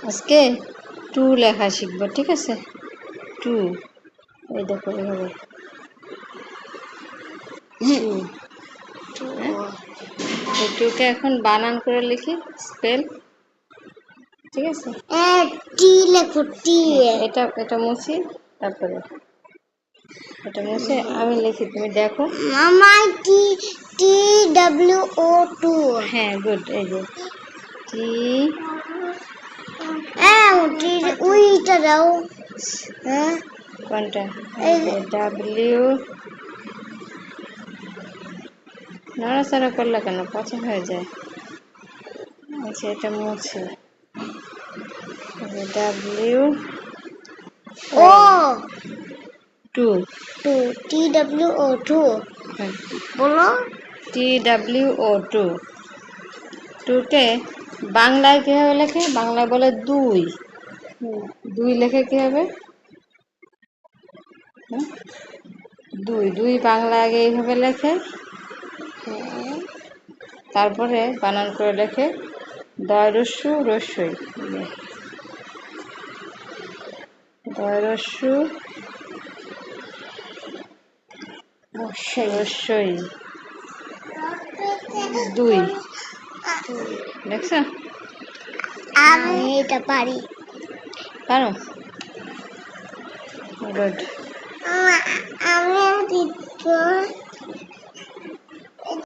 আজকে টু লেখা শিখবো, ঠিক আছে? টু, এই দেখো এভাবে টু। এই টুকে এখন বানান করে লিখি, স্পেল, ঠিক আছে? টি লেখো, টি। এটা এটা মুছি, তারপরে এটা মুছে আমি লিখি, তুমি দেখো। মামা টি, টি ডাব্লিউ ও 2। হ্যাঁ, গুড। এই যে টি, টি উইটা দাও। হ্যাঁ, কোনটা? এই যে ডাব্লিউ। নড়াচড়া করলে কেন, পচা হয়ে যায়। আচ্ছা, এটা মুছে। W O two, two, T W O 2 বলো। T W O two. টুকে বাংলায় কীভাবে লেখে? বাংলায় বলে দুই। দুই লেখে কীভাবে? দুই, দুই বাংলা আগে এইভাবে লেখে, তারপরে বানান করে লেখে দয় রস্যু রস্যই। দয় রস্যু রস্যই দুই। দেখছো? আমি এটা পারি। পারো? গুড। আমি